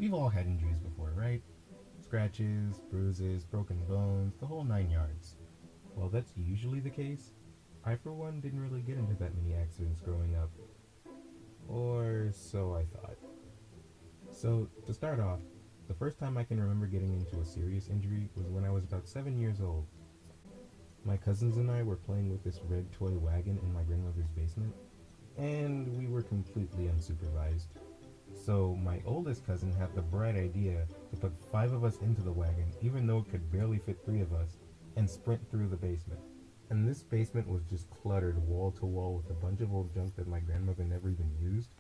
We've all had injuries before, right? Scratches, bruises, broken bones, the whole 9 yards. While that's usually the case, I for one didn't really get into that many accidents growing up. Or so I thought. So, to start off, the first time I can remember getting into a serious injury was when I was about 7 years old. My cousins and I were playing with this red toy wagon in my grandmother's basement, and we were completely unsupervised. So, my oldest cousin had the bright idea to put 5 of us into the wagon, even though it could barely fit 3 of us, and sprint through the basement. And this basement was just cluttered wall to wall with a bunch of old junk that my grandmother never even used,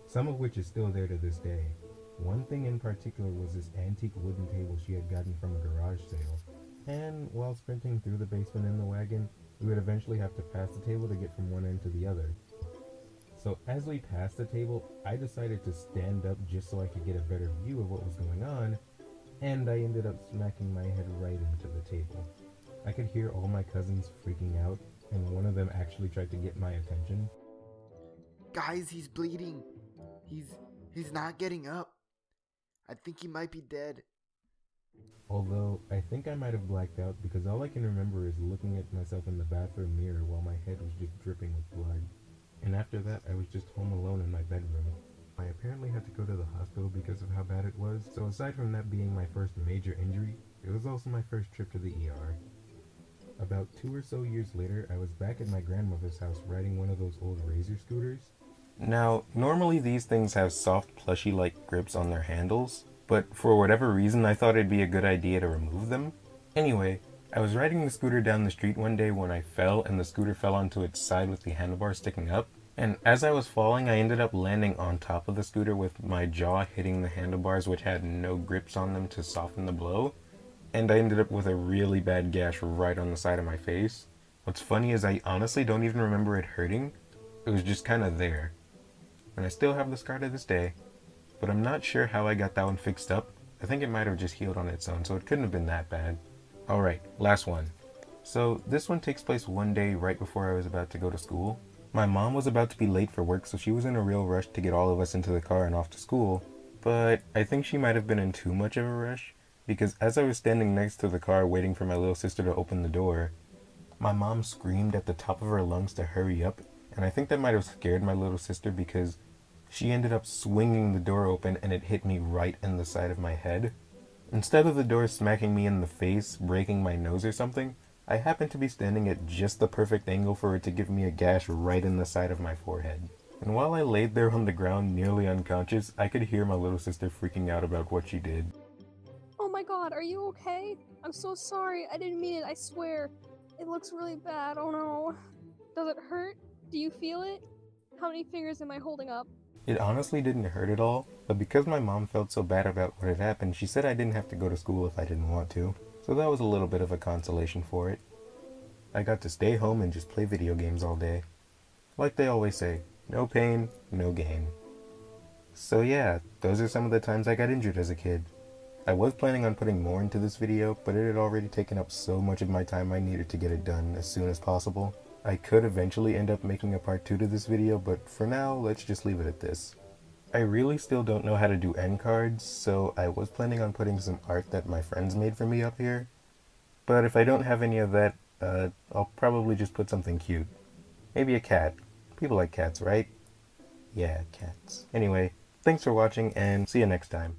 some of which is still there to this day. One thing in particular was this antique wooden table she had gotten from a garage sale. And while sprinting through the basement in the wagon, we would eventually have to pass the table to get from one end to the other. So as we passed the table, I decided to stand up just so I could get a better view of what was going on, and I ended up smacking my head right into the table. I could hear all my cousins freaking out, and one of them actually tried to get my attention. Guys, he's bleeding. He's not getting up. I think he might be dead. Although, I think I might have blacked out because all I can remember is looking at myself in the bathroom mirror while my head was just dripping with blood. And after that, I was just home alone in my bedroom. I apparently had to go to the hospital because of how bad it was, so aside from that being my first major injury, it was also my first trip to the ER. About 2 or so years later, I was back at my grandmother's house riding one of those old Razor scooters. Now, normally these things have soft, plushy-like grips on their handles, but for whatever reason I thought it'd be a good idea to remove them. Anyway, I was riding the scooter down the street one day when I fell and the scooter fell onto its side with the handlebar sticking up. And as I was falling, I ended up landing on top of the scooter with my jaw hitting the handlebars, which had no grips on them to soften the blow. And I ended up with a really bad gash right on the side of my face. What's funny is I honestly don't even remember it hurting. It was just kind of there. And I still have the scar to this day. But I'm not sure how I got that one fixed up. I think it might have just healed on its own, so it couldn't have been that bad. Alright, last one. So this one takes place one day right before I was about to go to school. My mom was about to be late for work, so she was in a real rush to get all of us into the car and off to school. But I think she might have been in too much of a rush, because as I was standing next to the car waiting for my little sister to open the door, my mom screamed at the top of her lungs to hurry up, and I think that might have scared my little sister because she ended up swinging the door open and it hit me right in the side of my head. Instead of the door smacking me in the face, breaking my nose or something, I happened to be standing at just the perfect angle for it to give me a gash right in the side of my forehead. And while I laid there on the ground nearly unconscious, I could hear my little sister freaking out about what she did. Oh my god, are you okay? I'm so sorry. I didn't mean it, I swear. It looks really bad. Oh no. Does it hurt? Do you feel it? How many fingers am I holding up? It honestly didn't hurt at all, but because my mom felt so bad about what had happened, she said I didn't have to go to school if I didn't want to. So that was a little bit of a consolation for it. I got to stay home and just play video games all day. Like they always say, no pain, no gain. So yeah, those are some of the times I got injured as a kid. I was planning on putting more into this video, but it had already taken up so much of my time I needed to get it done as soon as possible. I could eventually end up making a part 2 to this video, but for now, let's just leave it at this. I really still don't know how to do end cards, so I was planning on putting some art that my friends made for me up here. But if I don't have any of that, I'll probably just put something cute. Maybe a cat. People like cats, right? Yeah, cats. Anyway, thanks for watching and see you next time.